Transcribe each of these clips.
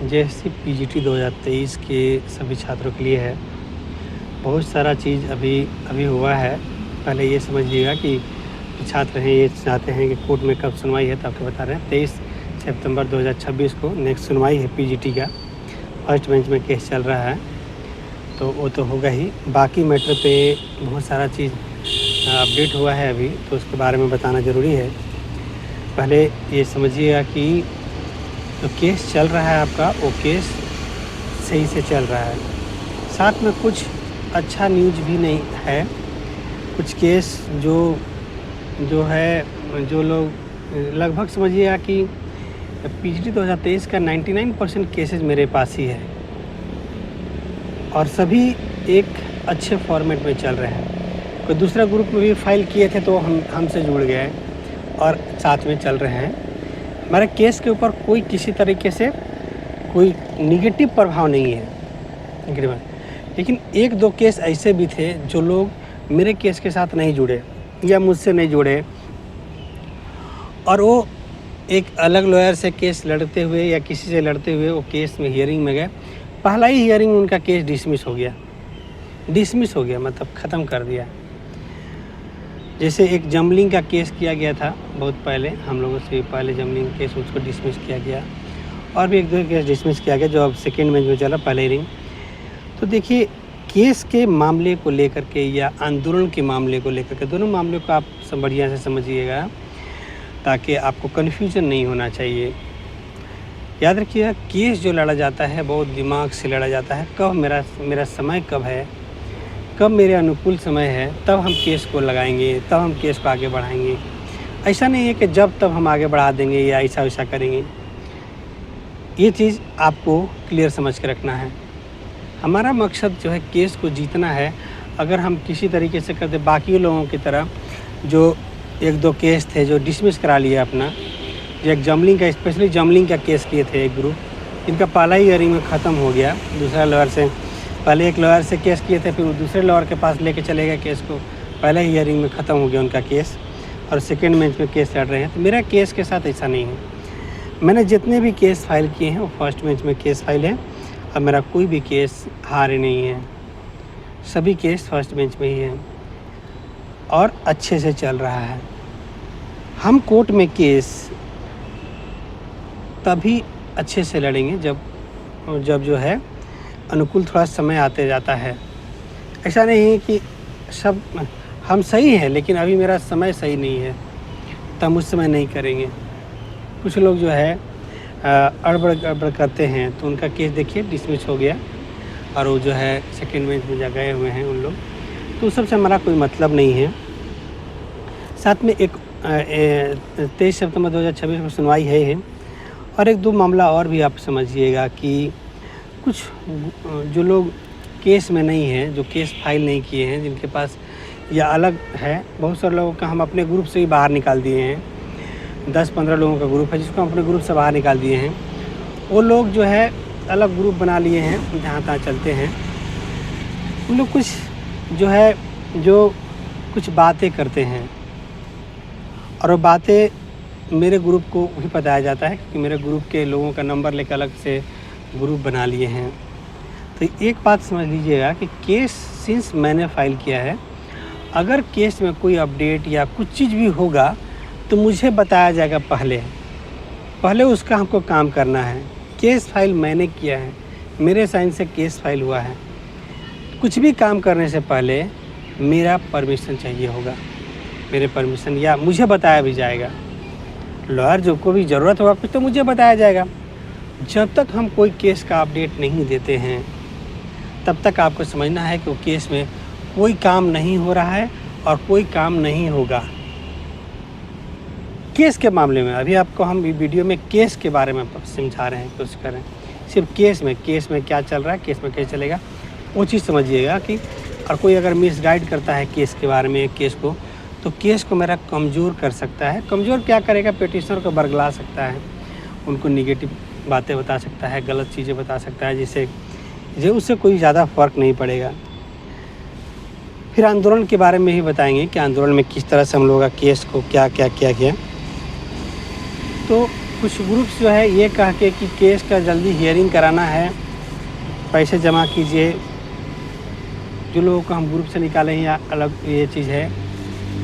जैसे पीजीटी 2023 के सभी छात्रों के लिए है, बहुत सारा चीज़ अभी अभी हुआ है। पहले ये समझिएगा कि छात्र हैं ये चाहते हैं कि कोर्ट में कब सुनवाई है, तो आपको बता रहे हैं 23 सितंबर 2026 को नेक्स्ट सुनवाई है पीजीटी का। फर्स्ट बेंच में केस चल रहा है, तो वो तो होगा ही। बाकी मैटर पे बहुत सारा चीज़ अपडेट हुआ है अभी, तो उसके बारे में बताना ज़रूरी है। पहले ये समझिएगा कि जो केस चल रहा है आपका, वो केस सही से चल रहा है। साथ में कुछ अच्छा न्यूज़ भी नहीं है। कुछ केस जो है, जो लोग लगभग समझिएगा कि पीजीटी 2023 का 99% केसेस मेरे पास ही है, और सभी एक अच्छे फॉर्मेट में चल रहे हैं। कोई दूसरा ग्रुप में भी फाइल किए थे तो हमसे जुड़ गए और साथ में चल रहे हैं। हमारे केस के ऊपर कोई किसी तरीके से कोई निगेटिव प्रभाव नहीं है। लेकिन एक दो केस ऐसे भी थे जो लोग मेरे केस के साथ नहीं जुड़े या मुझसे नहीं जुड़े, और वो एक अलग लॉयर से केस लड़ते हुए या किसी से लड़ते हुए वो केस में हियरिंग में गए। पहला ही हियरिंग उनका केस डिसमिस हो गया, मतलब ख़त्म कर दिया। जैसे एक जमलिंग का केस किया गया था बहुत पहले, हम लोगों से पहले जमलिंग केस, उसको डिसमिस किया गया, और भी एक दो केस डिसमिस किया गया जो अब सेकेंड बेंच में चला, पहले हियरिंग। तो देखिए, केस के मामले को लेकर के या आंदोलन के मामले को लेकर के, दोनों मामलों को आप बढ़िया से समझिएगा ताकि आपको कन्फ्यूजन नहीं होना चाहिए। याद रखिएगा, केस जो लड़ा जाता है बहुत दिमाग से लड़ा जाता है। कब मेरा समय कब है, कब मेरे अनुकूल समय है, तब हम केस को लगाएंगे, तब हम केस को आगे बढ़ाएंगे। ऐसा नहीं है कि जब तब हम आगे बढ़ा देंगे या ऐसा वैसा करेंगे। ये चीज़ आपको क्लियर समझ के रखना है। हमारा मकसद जो है केस को जीतना है। अगर हम किसी तरीके से करते बाकी लोगों की तरह, जो एक दो केस थे जो डिसमिस करा लिया अपना, जो एक जमलिंग का, स्पेशली जमलिंग का केस किए थे एक ग्रुप, इनका पहला ही हियरिंग में ख़त्म हो गया। दूसरा लॉयर से, पहले एक लॉयर से केस किए थे, फिर वो दूसरे लॉयर के पास लेके चले गए केस को, पहले ही हियरिंग में ख़त्म हो गया उनका केस, और सेकेंड बेंच में केस लड़ रहे हैं। तो मेरा केस के साथ ऐसा नहीं है। मैंने जितने भी केस फाइल किए हैं वो फर्स्ट बेंच में केस फाइल है, और मेरा कोई भी केस हारे नहीं है। सभी केस फर्स्ट बेंच में ही है और अच्छे से चल रहा है। हम कोर्ट में केस तभी अच्छे से लड़ेंगे जब जो है अनुकूल थोड़ा समय आते जाता है। ऐसा नहीं है कि सब हम सही हैं लेकिन अभी मेरा समय सही नहीं है, तब उस समय नहीं करेंगे। कुछ लोग जो है अड़बड़ करते हैं, तो उनका केस देखिए डिसमिस हो गया, और वो जो है सेकेंड बेंच में जा गए हुए हैं उन लोग। तो उस सबसे हमारा कोई मतलब नहीं है। साथ में एक 23 सितंबर 2026 में सुनवाई है, और एक दो मामला और भी आप समझिएगा कि कुछ जो लोग केस में नहीं हैं, जो केस फाइल नहीं किए हैं, जिनके पास या अलग है, बहुत सारे लोगों का हम अपने ग्रुप से ही बाहर निकाल दिए हैं। 10-15 लोगों का ग्रुप है जिसको हम अपने ग्रुप से बाहर निकाल दिए हैं। वो लोग जो है अलग ग्रुप बना लिए हैं, जहाँ तहाँ चलते हैं। उन लोग कुछ बातें करते हैं, और वो बातें मेरे ग्रुप को भी बताया जाता है कि मेरे ग्रुप के लोगों का नंबर लेकर अलग से ग्रुप बना लिए हैं। तो एक बात समझ लीजिएगा कि केस सिंस मैंने फाइल किया है, अगर केस में कोई अपडेट या कुछ चीज़ भी होगा तो मुझे बताया जाएगा। पहले उसका हमको काम करना है। केस फाइल मैंने किया है, मेरे साइन से केस फाइल हुआ है। कुछ भी काम करने से पहले मेरा परमिशन चाहिए होगा, मेरे परमिशन, या मुझे बताया भी जाएगा। लॉयर जो को भी ज़रूरत होगा कुछ तो मुझे बताया जाएगा। जब तक हम कोई केस का अपडेट नहीं देते हैं, तब तक आपको समझना है कि वो केस में कोई काम नहीं हो रहा है और कोई काम नहीं होगा। केस के मामले में अभी आपको हम वीडियो में केस के बारे में समझा रहे हैं, कोशिश कर रहे हैं। सिर्फ केस में क्या चल रहा है, केस में कैसे चलेगा, वो चीज़ समझिएगा कि, और कोई अगर मिसगाइड करता है केस के बारे में, केस को, तो केस को मेरा कमज़ोर कर सकता है। कमज़ोर क्या करेगा, पिटिशनर को बरगला सकता है, उनको निगेटिव बातें बता सकता है, गलत चीज़ें बता सकता है, जिससे उससे कोई ज़्यादा फ़र्क नहीं पड़ेगा। फिर आंदोलन के बारे में ही बताएंगे कि आंदोलन में किस तरह से हम लोगों का केस को क्या क्या किया गया। तो कुछ ग्रुप्स जो है ये कह के कि केस का जल्दी हियरिंग कराना है, पैसे जमा कीजिए। जो लोगों को हम ग्रुप से निकाले हैं या अलग ये चीज़ है,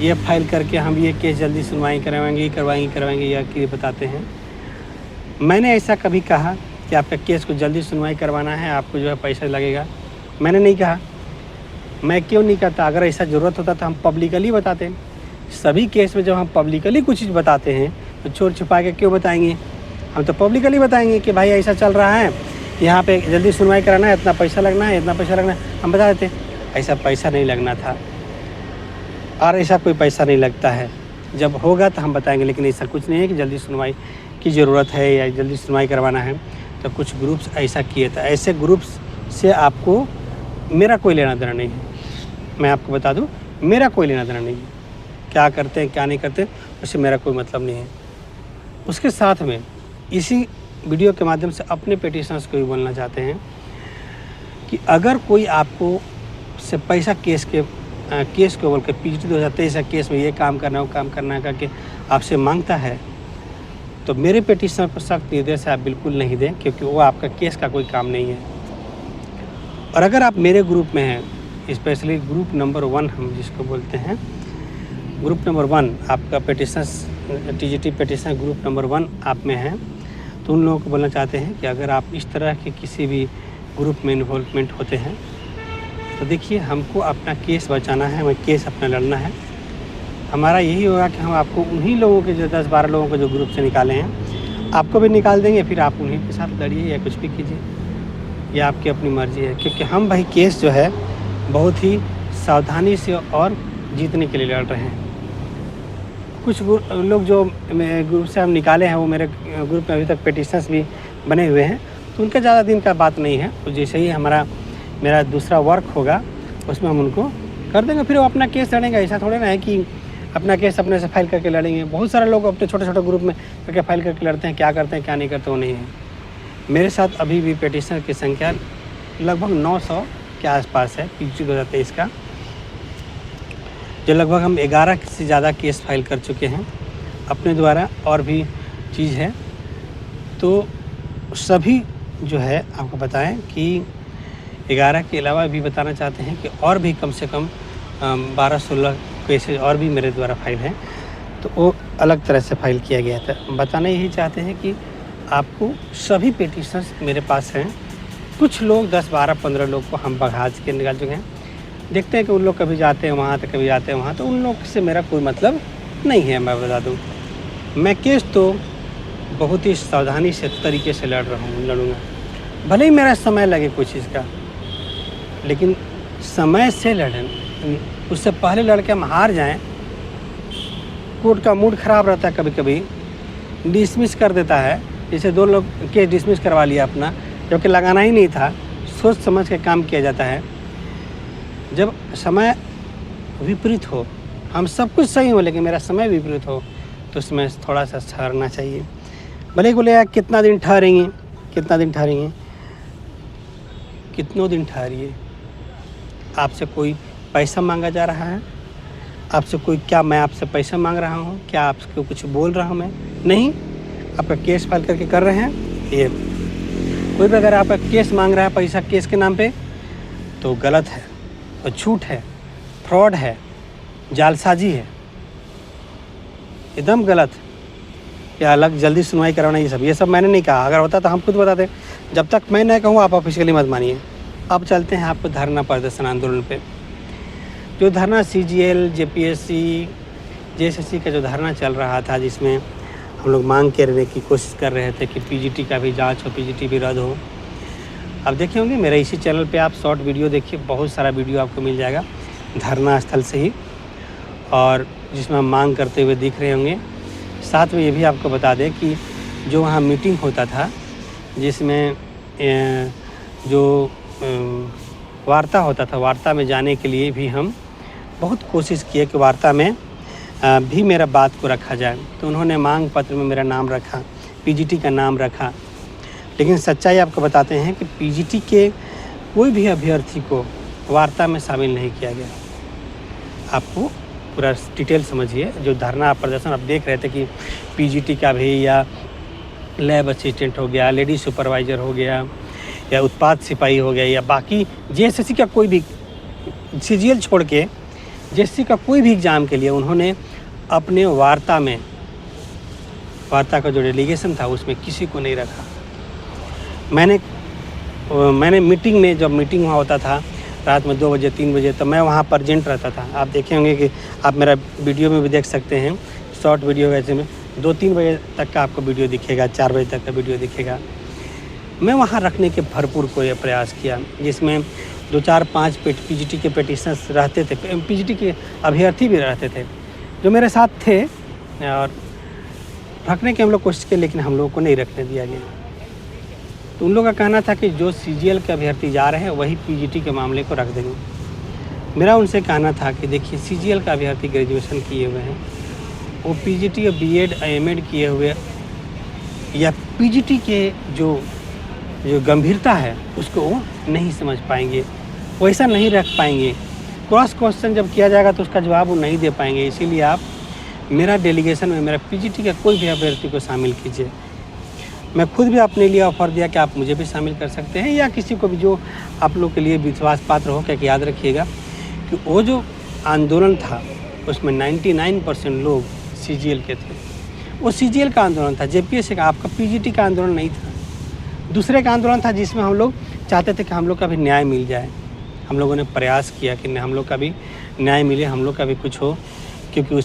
ये फाइल करके हम ये केस जल्दी सुनवाई करवाएंगे या कि बताते हैं। मैंने ऐसा कभी कहा कि आपका केस को जल्दी सुनवाई करवाना है, आपको जो है पैसा लगेगा? मैंने नहीं कहा। मैं क्यों नहीं कहता? अगर ऐसा ज़रूरत होता तो हम पब्लिकली बताते। सभी केस में जब हम पब्लिकली कुछ चीज़ बताते हैं तो चोर छुपा के क्यों बताएंगे? हम तो पब्लिकली बताएंगे कि भाई ऐसा चल रहा है, यहाँ पे जल्दी सुनवाई कराना है, इतना पैसा लगना है, इतना पैसा लगना है। हम बता देते ऐसा पैसा नहीं लगना था और ऐसा कोई पैसा नहीं लगता है। जब होगा तो हम बताएंगे, लेकिन ऐसा कुछ नहीं है कि जल्दी सुनवाई की ज़रूरत है या जल्दी सुनवाई करवाना है। तो कुछ ग्रुप्स ऐसा किए थे। ऐसे ग्रुप्स से आपको मेरा कोई लेना देना नहीं है। मैं आपको बता दूं, मेरा कोई लेना देना नहीं है। क्या करते हैं क्या नहीं करते उससे मेरा कोई मतलब नहीं है। उसके साथ में इसी वीडियो के माध्यम से अपने पेटिशनर्स को भी बोलना चाहते हैं कि अगर कोई आपको से पैसा केस के बोल के PGT 2023 का केस में ये काम करना है वो काम करना है करके आपसे मांगता है, तो मेरे पेटिशनर पर सख्त निर्देश आप बिल्कुल नहीं दें, क्योंकि वो आपका केस का कोई काम नहीं है। और अगर आप मेरे ग्रुप में हैं, स्पेशली ग्रुप नंबर 1 हम जिसको बोलते हैं, ग्रुप नंबर 1 आपका petitioners TGT petitioner group number 1 आप में हैं, तो उन लोगों को बोलना चाहते हैं कि अगर आप इस तरह के किसी भी ग्रुप में इन्वॉल्वमेंट होते हैं तो देखिए, हमको अपना केस बचाना है, हमें केस अपना लड़ना है। हमारा यही होगा कि हम आपको उन्हीं लोगों के जो 10-12 लोगों को जो ग्रुप से निकाले हैं आपको भी निकाल देंगे, फिर आप उन्हीं के साथ लड़िए या कुछ भी कीजिए, यह आपकी अपनी मर्ज़ी है। क्योंकि हम भाई केस जो है बहुत ही सावधानी से और जीतने के लिए लड़ रहे हैं। कुछ लोग जो ग्रुप से हम निकाले हैं वो मेरे ग्रुप में अभी तक पेटिशनर्स भी बने हुए हैं, तो उनका ज़्यादा दिन का बात नहीं है। तो जैसे ही मेरा दूसरा वर्क होगा उसमें हम उनको कर देंगे, फिर वो अपना केस लड़ेंगे। ऐसा थोड़े ना है कि अपना केस अपने से फाइल करके लड़ेंगे। बहुत सारे लोग अपने छोटे छोटे ग्रुप में करके फाइल करके लड़ते हैं, क्या करते हैं क्या नहीं करते वो नहीं है। मेरे साथ अभी भी पेटिशनर की संख्या लगभग 900 के आसपास है PGT 2023 का, जो लगभग हम 11 से ज़्यादा केस फाइल कर चुके हैं अपने द्वारा। और भी चीज़ है तो सभी जो है आपको बताएं कि 11 के अलावा भी बताना चाहते हैं कि और भी कम से कम 12-16 केसेज और भी मेरे द्वारा फाइल हैं, तो वो अलग तरह से फाइल किया गया था। बताना यही चाहते हैं कि आपको सभी पेटिशनर्स मेरे पास हैं। कुछ लोग 10, 12, 15 लोग को हम भगाज के निकाल चुके हैं। देखते हैं कि उन लोग कभी जाते हैं वहाँ तो कभी जाते हैं वहाँ, तो उन लोग से मेरा कोई मतलब नहीं है। मैं बता दूँ, मैं केस तो बहुत ही सावधानी से तरीके से लड़ूँगा, भले ही मेरा समय लगे कोई चीज़ का, लेकिन समय से लड़ें। उससे पहले लड़के हम हार जाएं, कोर्ट का मूड ख़राब रहता है, कभी कभी डिसमिस कर देता है। जैसे 2 लोग केस डिसमिस करवा लिया अपना, जबकि लगाना ही नहीं था। सोच समझ के काम किया जाता है। जब समय विपरीत हो, हम सब कुछ सही हो लेकिन मेरा समय विपरीत हो, तो उसमें थोड़ा सा ठहरना चाहिए। भले ही बोले यार कितना दिन ठहरेंगे, कितनों दिन ठहरिए। आपसे कोई पैसा मांगा जा रहा है, आपसे कोई क्या मैं आपसे पैसा मांग रहा हूँ? क्या आपको कुछ बोल रहा हूँ मैं? नहीं, आपका केस फाइल करके कर रहे हैं। ये कोई भी अगर आपका केस मांग रहा है पैसा केस के नाम पे, तो गलत है, तो झूठ है, फ्रॉड है, जालसाजी है, एकदम गलत। या अलग जल्दी सुनवाई करवाना, ये सब मैंने नहीं कहा। अगर होता तो हम खुद बताते। जब तक मैं नहीं कहूँ आप ऑफिशियली मत मानिए। अब चलते हैं आपको धरना प्रदर्शन आंदोलन पे। जो धरना CGL, JPSC, JSSC का जो धरना चल रहा था, जिसमें हम लोग मांग करने की कोशिश कर रहे थे कि PGT का भी जांच हो, PGT भी रद्द हो। अब देखे होंगे मेरे इसी चैनल पे आप शॉर्ट वीडियो देखिए, बहुत सारा वीडियो आपको मिल जाएगा धरना स्थल से ही, और जिसमें हम मांग करते हुए दिख रहे होंगे। साथ में ये भी आपको बता दें कि जो वहाँ मीटिंग होता था, जिसमें जो वार्ता होता था, वार्ता में जाने के लिए भी हम बहुत कोशिश किए कि वार्ता में भी मेरा बात को रखा जाए। तो उन्होंने मांग पत्र में मेरा नाम रखा, PGT का नाम रखा, लेकिन सच्चाई आपको बताते हैं कि PGT के कोई भी अभ्यर्थी को वार्ता में शामिल नहीं किया गया। आपको पूरा डिटेल समझिए। जो धरना प्रदर्शन आप देख रहे थे कि PGT का भी या लैब असिस्टेंट हो गया, लेडी सुपरवाइज़र हो गया, या उत्पाद सिपाही हो गया, या बाकी जेएसएससी का कोई भी सीजीएल छोड़ के जेएसएससी का कोई भी एग्ज़ाम के लिए उन्होंने अपने वार्ता का जो डेलीगेशन था उसमें किसी को नहीं रखा। मैंने मीटिंग में, जब मीटिंग वहाँ होता था रात में 2 बजे 3 बजे, तो मैं वहाँ प्रेजेंट रहता था। आप देखे होंगे कि आप मेरा वीडियो में भी देख सकते हैं, शॉर्ट वीडियो वैसे में 2-3 बजे तक का आपको वीडियो दिखेगा, 4 बजे तक का वीडियो दिखेगा। मैं वहाँ रखने के भरपूर कोई प्रयास किया, जिसमें 2 4 5 पीजीटी के पेटिशनर्स रहते थे, पीजीटी के अभ्यर्थी भी रहते थे जो मेरे साथ थे, और रखने की हम लोग कोशिश किए, लेकिन हम लोगों को नहीं रखने दिया गया। तो उन लोगों का कहना था कि जो सीजीएल के अभ्यर्थी जा रहे हैं वही पीजीटी के मामले को रख देंगे। मेरा उनसे कहना था कि देखिए, सीजीएल का अभ्यर्थी ग्रेजुएशन किए हुए हैं, वो पीजीटी और बीएड एमएड किए हुए या पीजीटी के जो गंभीरता है उसको वो नहीं समझ पाएंगे, वैसा नहीं रख पाएंगे। क्रॉस क्वेश्चन जब किया जाएगा तो उसका जवाब वो नहीं दे पाएंगे। इसीलिए आप मेरा डेलीगेशन में मेरा पीजीटी का कोई भी अभ्यर्थी को शामिल कीजिए। मैं खुद भी अपने लिए ऑफ़र दिया कि आप मुझे भी शामिल कर सकते हैं, या किसी को भी जो आप लोग के लिए विश्वास पात्र हो। क्या याद रखिएगा कि वो जो आंदोलन था उसमें 99% लोग सीजीएल के थे। वो सीजीएल का आंदोलन था, जेपीएससी का, आपका पीजीटी का आंदोलन नहीं था। दूसरे का आंदोलन था जिसमें हम लोग चाहते थे कि हम लोग का भी न्याय मिल जाए। हम लोगों ने प्रयास किया कि हम लोग का भी न्याय मिले, हम लोग का भी कुछ हो, क्योंकि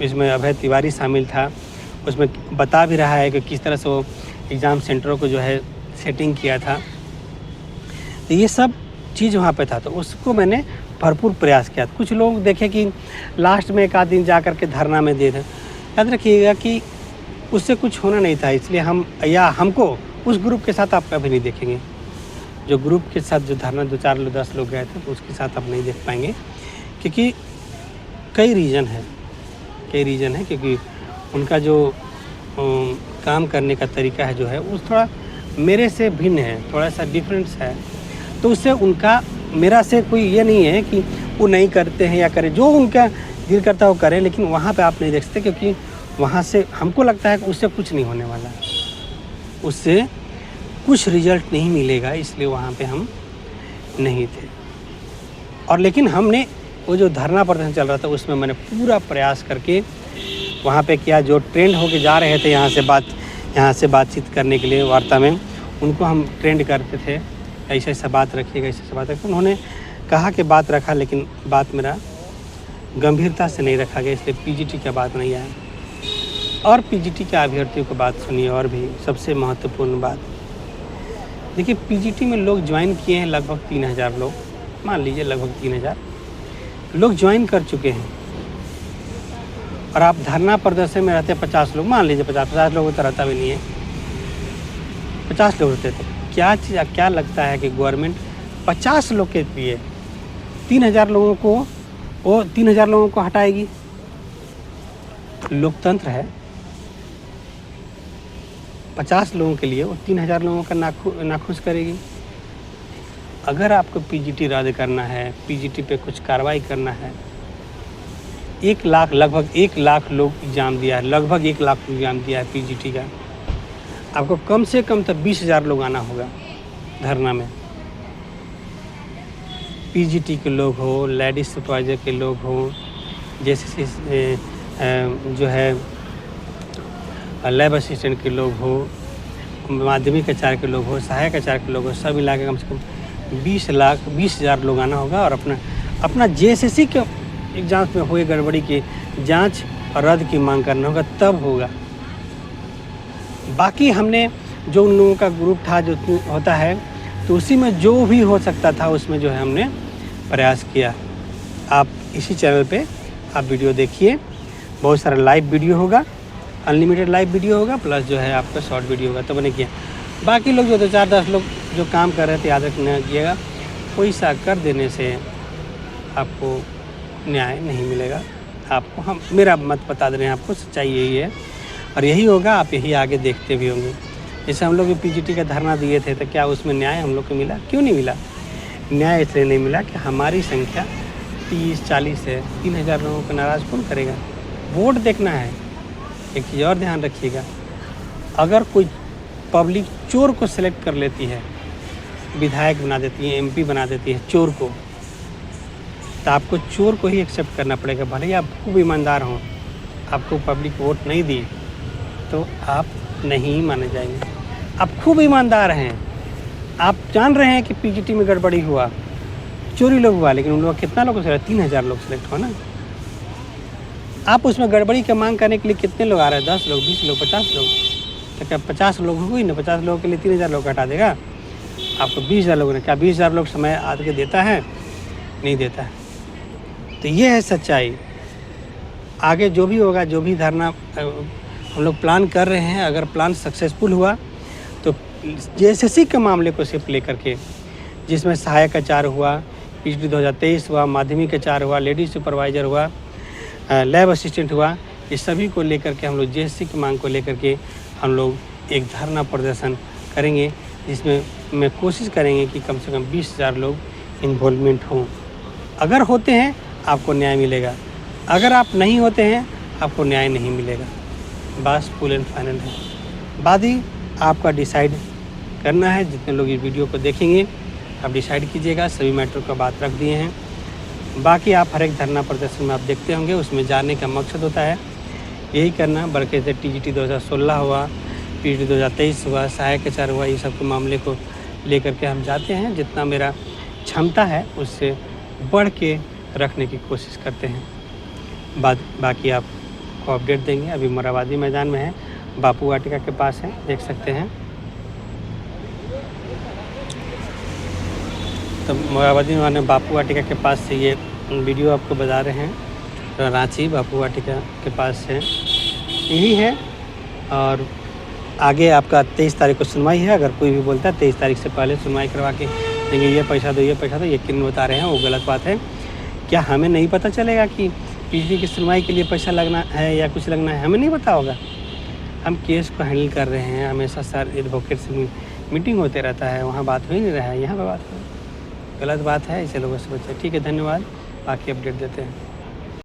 इसमें अभय तिवारी शामिल था। उसमें बता भी रहा है कि किस तरह से वो एग्ज़ाम सेंटरों को जो है सेटिंग किया था। तो ये सब चीज़ वहाँ पे था, तो उसको मैंने भरपूर प्रयास किया। कुछ लोग देखे कि लास्ट में 1 आध दिन जा कर के धरना में दे दें। याद रखिएगा कि उससे कुछ होना नहीं था, इसलिए हमको उस ग्रुप के साथ आप कभी नहीं देखेंगे। जो ग्रुप के साथ जो धरना 2 4 लोग 10 लोग गए थे, तो उसके साथ आप नहीं देख पाएंगे, क्योंकि कई रीज़न है क्योंकि उनका जो काम करने का तरीका है जो है वो थोड़ा मेरे से भिन्न है, थोड़ा सा डिफरेंस है। तो उससे उनका मेरा से कोई ये नहीं है कि वो नहीं करते हैं या करें, जो उनका दिल करता है वो करें, लेकिन वहाँ पे आप नहीं देख सकते, क्योंकि वहाँ से हमको लगता है कि उससे कुछ नहीं होने वाला है, उससे कुछ रिजल्ट नहीं मिलेगा, इसलिए वहाँ पे हम नहीं थे। और लेकिन हमने वो जो धरना प्रदर्शन चल रहा था उसमें मैंने पूरा प्रयास करके वहाँ पे किया। जो ट्रेंड होके जा रहे थे यहाँ से बातचीत करने के लिए वार्ता में, उनको हम ट्रेंड करते थे, ऐसा ऐसा बात रखिएगा, ऐसा बात रखिए। उन्होंने कहा कि बात रखा, लेकिन बात मेरा गंभीरता से नहीं रखा गया, इसलिए पीजीटी का बात नहीं आया। और पीजीटी के अभ्यर्थियों को बात सुनिए। और भी सबसे महत्वपूर्ण बात, देखिए, पीजीटी में लोग ज्वाइन किए हैं लगभग 3000 लोग, मान लीजिए लगभग 3000 लोग ज्वाइन कर चुके हैं, और आप धरना प्रदर्शन में रहते 50 लोग, मान लीजिए 50 लोगों तो रहता भी नहीं है, 50 लोग होते थे। क्या लगता है कि गवर्नमेंट 50 लोग के लिए 3000 लोगों को हटाएगी? लोकतंत्र है, 50 लोगों के लिए वो 3000 लोगों का नाखुश करेगी। अगर आपको पीजीटी रद्द करना है, पीजीटी पे कुछ कार्रवाई करना है, लगभग 1 लाख लोग एग्ज़ाम दिया है, पीजीटी का। आपको कम से कम तो 20,000 लोग आना होगा धरना में। पीजीटी के लोग हो, लेडीज सुपरवाइजर के लोग हो, जैसे जो है लैब असिस्टेंट के लोग हो, माध्यमिक आचार्य के लोग हो, सहायक आचार्य के लोग हो, सब मिला के कम से कम 20,000 लोग आना होगा। और अपना जेएसएससी के एग्जाम में हुए गड़बड़ी की जांच और रद्द की मांग करना होगा, तब होगा। बाकी हमने जो उन लोगों का ग्रुप था जो होता है, तो उसी में जो भी हो सकता था उसमें जो है हमने प्रयास किया। आप इसी चैनल पे आप वीडियो देखिए, बहुत सारा लाइव वीडियो होगा, अनलिमिटेड लाइव वीडियो होगा, प्लस जो है आपका शॉर्ट वीडियो होगा, तो मैंने किया। बाकी लोग जो 2 4 10 लोग जो काम कर रहे थे, याद रखना कीजिएगा, पैसा कर देने से आपको न्याय नहीं मिलेगा। आपको हम मेरा मत बता दे रहे हैं, आपको सच्चाई यही है और यही होगा। आप यही आगे देखते भी होंगे। जैसे हम लोग भी पीजीटी का धरना दिए थे, तो क्या उसमें न्याय हम लोग को मिला? क्यों नहीं मिला? न्याय इसलिए नहीं मिला कि हमारी संख्या 30-40 है। 3000 लोगों को नाराज़ कौन करेगा? वोट देखना है। एक चीज़ और ध्यान रखिएगा, अगर कोई पब्लिक चोर को सिलेक्ट कर लेती है, विधायक बना देती है, एमपी बना देती है चोर को। तो आपको चोर को ही एक्सेप्ट करना पड़ेगा, भले ही आप खूब ईमानदार हों, आपको पब्लिक वोट नहीं दी तो आप नहीं माने जाएंगे। आप खूब ईमानदार हैं, आप जान रहे हैं कि पीजीटी में गड़बड़ी हुआ, चोरी लोग हुआ, लेकिन उन लोग कितना लोग सिलेक्ट, 3000 लोग सिलेक्ट हुआ ना। आप उसमें गड़बड़ी की मांग करने के लिए कितने लोग आ रहे हैं? 10 लोग, 20 लोग, 50 लोग। तो क्या 50 लोग हुई ना? 50 लोगों के लिए 3000 लोग हटा देगा आपको? 20,000 लोगों ने, क्या 20,000 लोग समय आगे देता है? नहीं देता है। तो ये है सच्चाई। आगे जो भी होगा, जो भी धरना हम लोग प्लान कर रहे हैं, अगर प्लान सक्सेसफुल हुआ तो जेएसएससी के मामले को सिर्फ लेकर के, जिसमें सहायक आचार्य हुआ, पीजीटी 2023 हुआ, माध्यमिक आचार्य हुआ, लेडी सुपरवाइज़र हुआ, लैब असिस्टेंट हुआ, ये सभी को लेकर के हम लोग जेएसएससी की मांग को लेकर के हम लोग एक धरना प्रदर्शन करेंगे, जिसमें मैं कोशिश करेंगे कि कम से कम 20,000 लोग इन्वॉल्वमेंट हों। अगर होते हैं आपको न्याय मिलेगा, अगर आप नहीं होते हैं आपको न्याय नहीं मिलेगा। बस फुल एंड फाइनल है। बाद ही आपका डिसाइड करना है। जितने लोग इस वीडियो को देखेंगे आप डिसाइड कीजिएगा। सभी मैटर का बात रख दिए हैं। बाकी आप हर एक धरना प्रदर्शन में आप देखते होंगे, उसमें जाने का मकसद होता है यही करना। बल्कि जैसे टीजीटी 2016 हुआ, पीजीटी 2023 हुआ, सहायक आचार्य हुआ, ये सब के मामले को लेकर के हम जाते हैं। जितना मेरा क्षमता है उससे बढ़ के रखने की कोशिश करते हैं। बाकी आपको अपडेट देंगे। अभी मोराबादी मैदान में है, बापू वाटिका के पास है, देख सकते हैं। तो मोराबादी में बापू वाटिका के पास से ये वीडियो आपको बता रहे हैं। रांची बापू वाटिका के पास से यही है। और आगे आपका 23 तारीख को सुनवाई है। अगर कोई भी बोलता है 23 तारीख से पहले सुनवाई करवा के देंगे, ये पैसा दो, ये पैसा दो, यकीन बता रहे हैं, वो गलत बात है। क्या हमें नहीं पता चलेगा कि पीजीटी की सुनवाई के लिए पैसा लगना है या कुछ लगना है? हमें नहीं पता होगा। हम केस को हैंडल कर रहे हैं, हमेशा सर एडवोकेट से मीटिंग होते रहता है, वहाँ बात हो ही नहीं रहा है, यहाँ पर बात हो, गलत बात है। इसे लोगों से बच्चे। ठीक है, धन्यवाद। बाकी अपडेट देते हैं।